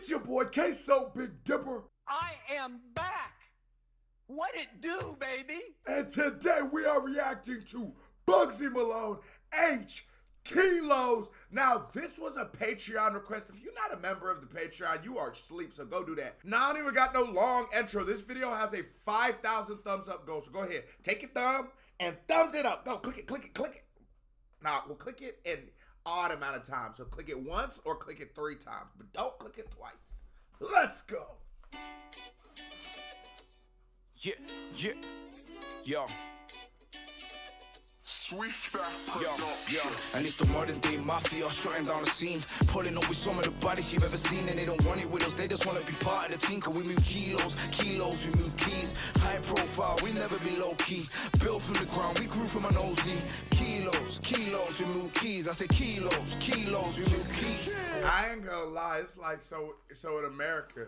It's your boy Queso Big Dipper. I am back. What it do, baby? And today we are reacting to Bugzy Malone Aitch Kilos. Now, this was a Patreon request. If you're not a member of the Patreon, you are asleep, so go do that. Now, I don't even got no long intro. This video has a 5,000 thumbs up goal, so go ahead. Take your thumb and thumbs it up. Go, click it, click it, click it. Now, we'll click it in odd amount of time. So click it once or click it 3 times, but don't click it twice. Let's go. Yo. Swift Yo, and it's the modern day mafia shutting down the scene, pulling up with some of the baddest you've ever seen, and they don't want it with us, they just want to be part of the team. Cause we move kilos, we move keys, high profile, we never be low key, built from the ground, we grew from an OZ. Kilos, we move keys. I say kilos, we move keys. I ain't gonna lie, it's like so in America,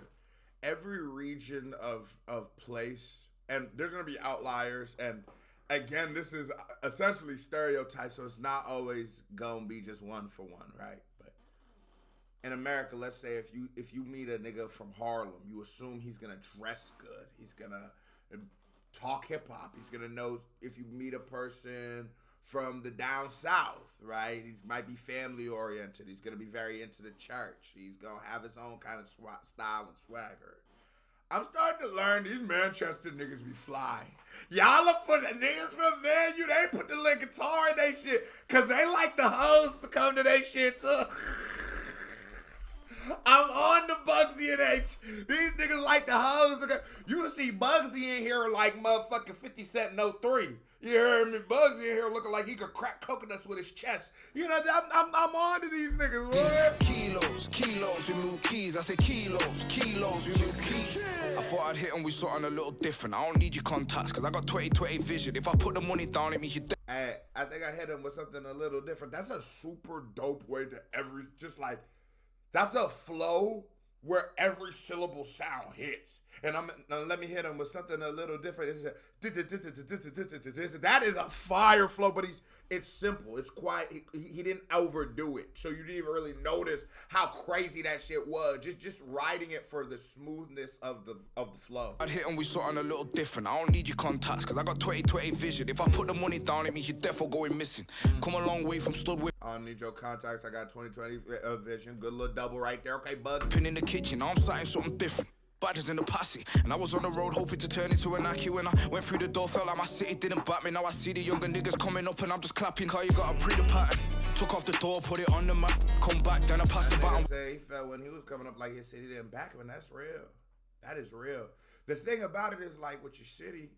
every region of place, and there's gonna be outliers, and again, this is essentially stereotype, so it's not always gonna be just one for one, right? But in America, let's say if you meet a nigga from Harlem, you assume he's gonna dress good, he's gonna talk hip hop, he's gonna know. If you meet a person from the down south, right? He might be family oriented. He's gonna be very into the church. He's gonna have his own kind of style and swagger. I'm starting to learn these Manchester niggas be fly. Y'all look for the niggas from Man U, they put the little guitar in they shit, cause they like the hoes to come to they shit too. I'm on the Bugzy and Aitch. These niggas like the hoes to come. You can see Bugzy in here like motherfucking 50 Cent in 03. You heard me? Bugzy in here looking like he could crack coconuts with his chest. You know, I'm on to these niggas, boy. Kilos, we move keys. I say kilos, we move keys. I thought I'd hit him with something a little different. I don't need your contacts, cause I got 20/20 vision. If I put the money down, it means you dead. Hey, I think I hit him with something a little different. That's a super dope way to that's a flow where every syllable sound hits. And let me hit him with something a little different. That is a fire flow, but it's simple. It's quiet. He didn't overdo it, so you didn't even really notice how crazy that shit was. Just writing it for the smoothness of the flow. I'd hit him with something a little different. I don't need your contacts, cause I got 20/20 vision. If I put the money down, it means you're definitely going missing. Come a long way from stood with. I don't need your contacts. I got 20/20 vision. Good little double right there. Okay, bud. Pin in the kitchen. I'm starting something different. Badges in the posse, and I was on the road hoping to turn into an Aki. When I went through the door, felt like my city didn't bat me. Now I see the younger niggas coming up and I'm just clapping. Cause you got a pre the pattern. Took off the door, put it on the map. Come back, then I passed the baton. Say he felt when he was coming up like his city didn't back him, and that's real. That is real. The thing about it is, like, with your city,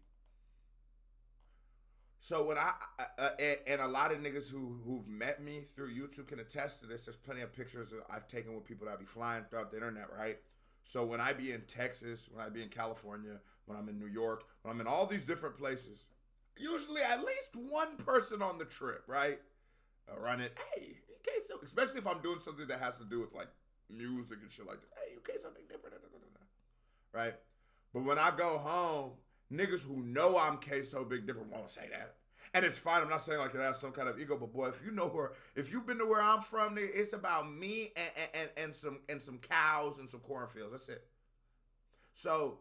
so when and a lot of niggas who've met me through YouTube can attest to this. There's plenty of pictures I've taken with people that be flying throughout the internet, right? So when I be in Texas, when I be in California, when I'm in New York, when I'm in all these different places, usually at least one person on the trip, right? Run it, hey, in case, especially if I'm doing something that has to do with like music and shit like that. Hey, in case something different, right? But when I go home, niggas who know I'm Queso Big Dipper won't say that. And it's fine. I'm not saying like it has some kind of ego, but boy, if you've been to where I'm from, nigga, it's about me and some cows and some cornfields. That's it. So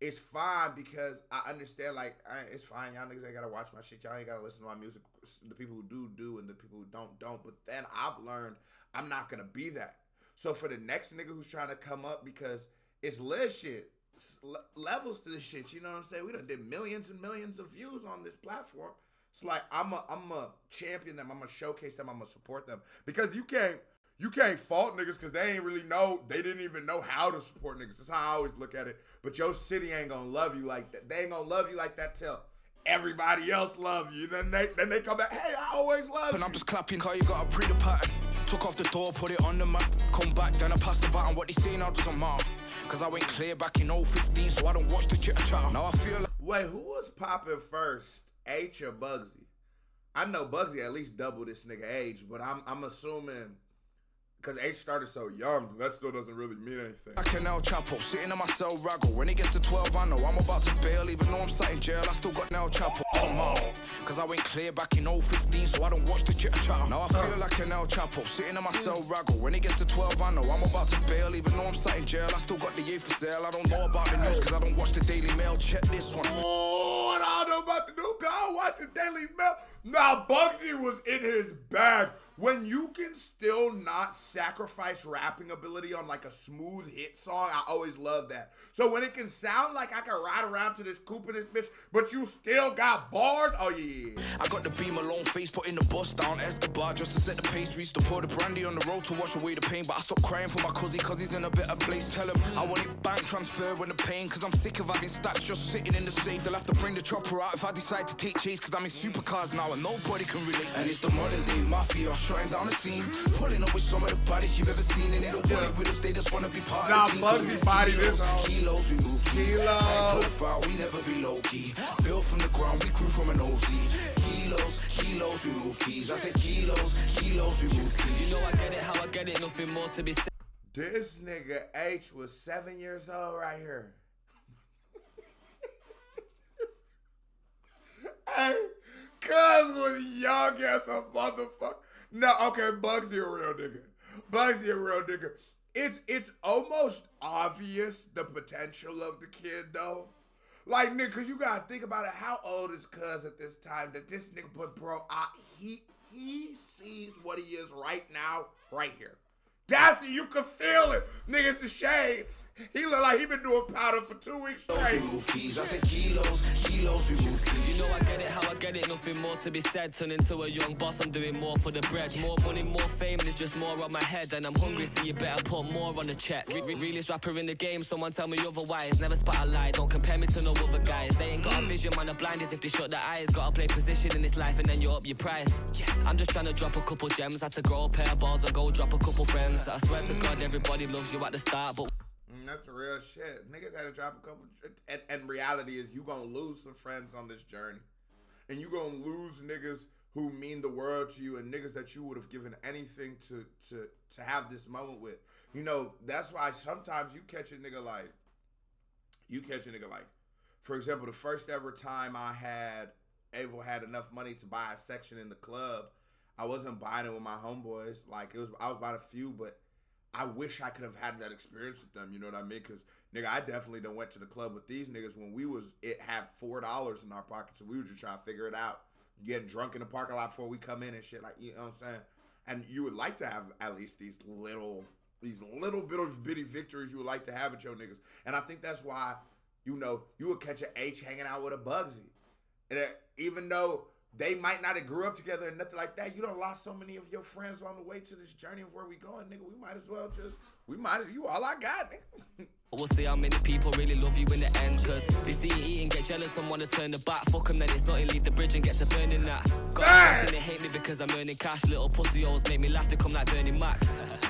it's fine because I understand, like, it's fine. Y'all niggas ain't gotta watch my shit. Y'all ain't gotta listen to my music. The people who do, and the people who don't. But then I've learned I'm not gonna be that. So for the next nigga who's trying to come up, because it's lit shit. Levels to this shit, you know what I'm saying? We done did millions and millions of views on this platform. It's like I'm a champion them, I'm gonna showcase them, I'm gonna support them. Because you can't fault niggas because they ain't really know, they didn't even know how to support niggas. That's how I always look at it. But your city ain't gonna love you like that. They ain't gonna love you like that till everybody else love you. Then they come back, hey, I always love you. And I'm just clapping cause you got a pre the pattern. Took off the door, put it on the map. Come back, then I passed the baton. What they say now doesn't matter. Cause I went clear back in 015, so I don't watch the chitter chatter. Now I feel like. Wait, who was popping first, Aitch or Bugzy? I know Bugzy at least double this nigga age, but I'm assuming because Aitch started so young, that still doesn't really mean anything. I can El Chapo, sitting in my cell raggle. When it gets to 12, I know I'm about to bail. Even though I'm sat in jail, I still got El Chapo. Cause I went clear back in 015, so I don't watch the chitter chatter. Now I feel like an El Chapo, sitting in my cell raggle. When it gets to 12, I know I'm about to bail. Even though I'm sat not in jail, I still got the A for sale. I don't know about the news, cause I don't watch the Daily Mail. Check this one. Oh, and I don't know about the new guy. Watch the Daily Mail. Nah, Bugzy was in his bag. When you can still not sacrifice rapping ability on like a smooth hit song, I always love that. So when it can sound like I can ride around to this coupe in this bitch, but you still got bars, oh yeah. I got the Bugzy Malone face, putting the bus down Escobar just to set the pace. We used to pour the brandy on the road to wash away the pain, but I stopped crying for my cuzzy cause he's in a better place. Tell him I want it bank transfer when the pain, cause I'm sick of having stacks just sitting in the safe. They'll have to bring the chopper out if I decide to take chase, cause I'm in supercars now and nobody can relate. And it's the modern day mafia shutting down the scene, pulling up with some of the bodies you've ever seen, and they don't want it with us, they just want to be part of the team. Bugzy body this kilos, we move keys. High profile, we never be low key. Built from the ground, we grew from an OZ. Kilos, we move keys. I said kilos, we move keys. You know I get it, how I get it, nothing more to be said. This nigga H was 7 years old right here. Hey, cuz was young as a motherfucker. No, okay, Bugzy a real nigga. Bugzy a real nigga. It's almost obvious the potential of the kid though. Like nigga, cause you gotta think about it. How old is cuz at this time that this nigga, but bro, he sees what he is right now, right here. That's it, you can feel it. Nigga, it's the shades. He look like he been doing powder for 2 weeks straight. We move keys. I said kilos, we move keys. You know I get it, how I get it, nothing more to be said. Turn into a young boss, I'm doing more for the bread. More money, more fame, there's just more on my head. And I'm hungry, so you better put more on the check. Realest rapper in the game, someone tell me otherwise. Never spot a lie, don't compare me to no other guys. They ain't got a vision, man, they're blind as if they shut their eyes. Gotta play position in this life and then you up your price. I'm just trying to drop a couple gems. Had to grow a pair of balls and go drop a couple friends. I swear to God, everybody loves you at the start, but that's real shit. Niggas had to drop a couple. And reality is, you gonna lose some friends on this journey, and you gonna lose niggas who mean the world to you, and niggas that you would have given anything to have this moment with. You know, that's why sometimes you catch a nigga like, for example, the first ever time Avo had enough money to buy a section in the club, I wasn't buying it with my homeboys. Like I was buying a few, but I wish I could have had that experience with them. You know what I mean? Because nigga, I definitely done went to the club with these niggas when it had $4 in our pockets, and we were just trying to figure it out. Getting drunk in the parking lot before we come in and shit, like, you know what I'm saying? And you would like to have at least these little bit of bitty victories you would like to have with your niggas. And I think that's why, you know, you would catch an H hanging out with a Bugzy. And even though they might not have grew up together and nothing like that, you done lost so many of your friends on the way to this journey of where we going, nigga. You all I got, nigga. We'll see how many people really love you in the end, cause they see you eat and get jealous and wanna turn the back. Fuck them, then it's nothing, leave the bridge and get to burning that. Got a and they hate me because I'm earning cash. Little pussy hoes make me laugh, they come like Bernie Mac.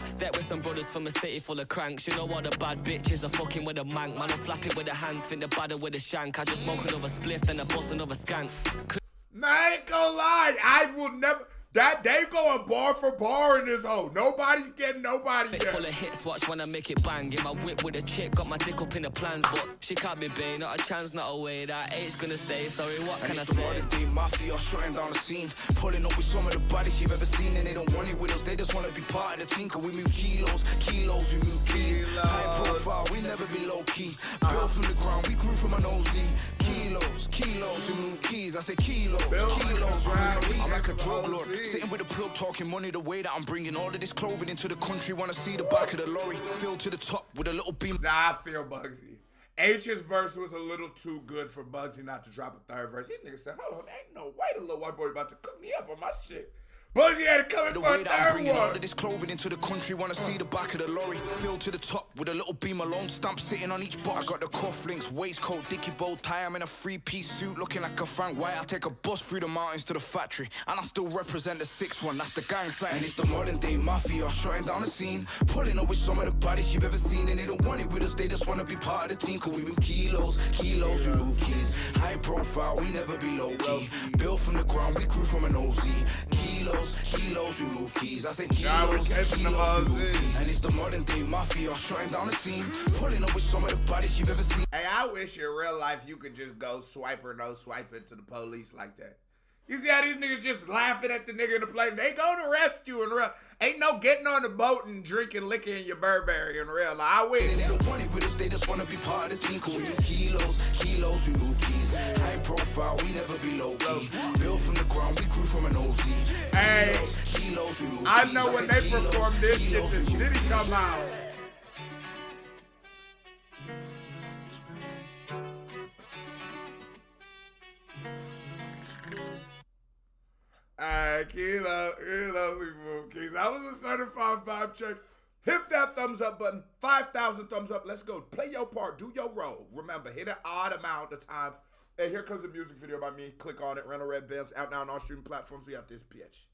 Step with some brothers from a city full of cranks. You know what the bad bitches are fucking with a mank. Man, I flap it with the hands, think the badder with a shank. I just smoke another spliff, then I bust another skank. Nah, I ain't gonna lie, I will never. That they going bar for bar in this hole. Nobody's getting nobody yet. Full of hits, watch when I make it bang. In my whip with a chick, got my dick up in the plans, but she can't be bae, not a chance, not a way. That H gonna stay, sorry, what can I say? Modern day mafia shutting down the scene, pulling up with some of the bodies you've ever seen, and they don't want it with us, they just want to be part of the team. Cause we move kilos, we move keys. High profile, we never be low key. Built from the ground, we grew from an OZ. Kilos, we move keys. I say kilos, I'm like a drug lord, sitting with a plug, talking money the way that I'm bringing all of this clothing into the country. Wanna see the back of the lorry, filled to the top with a little beam. Nah, I feel Bugzy. H's verse was a little too good for Bugzy not to drop a third verse. These niggas said, hold on, ain't no way the little white boy about to cook me up on my shit. Bugzy had to come in for a third one. All of this clothing into the country, wanna see the back of the lorry, filled to the top with a little Bugzy Malone stamp sitting on each box. I got the cufflinks, waistcoat, dicky bow tie. I'm in a 3-piece suit looking like a Frank White. I take a bus through the mountains to the factory, and I still represent the 6-1. That's the gang sign. And it's the modern day mafia shutting down the scene, pulling up with some of the bodies you've ever seen, and they don't want it with us, they just wanna be part of the team. Cause we move kilos, we move keys. High profile, we never be low key. Built from the ground, we grew from an OZ. Kilos, we move keys. I said kilos, we move keys. And it's the modern day mafia shutting down the scene, pulling up with some of the bodies you've ever seen. Hey, I wish in real life you could just go swipe or no swipe it to the police like that. You see how these niggas just laughing at the nigga in the plane? They gonna arrest you in real. Ain't no getting on the boat and drinking liquor in your Burberry in real life. I win. They don't want it with us, they just wanna be part of the team. Cause we move kilos, we move keys. High profile, we never be low key. Built from the ground, we grew from an OZ. Hey, Kilos, we move I keys. know when they perform this shit, the city come out. Alright, kilo, we move keys. I was a certified 5 check. Hit that thumbs up button. 5,000 thumbs up. Let's go. Play your part. Do your role. Remember, hit an odd amount of times. And here comes a music video by me. Click on it. Rental Red Bands out now on all streaming platforms. We have this bitch.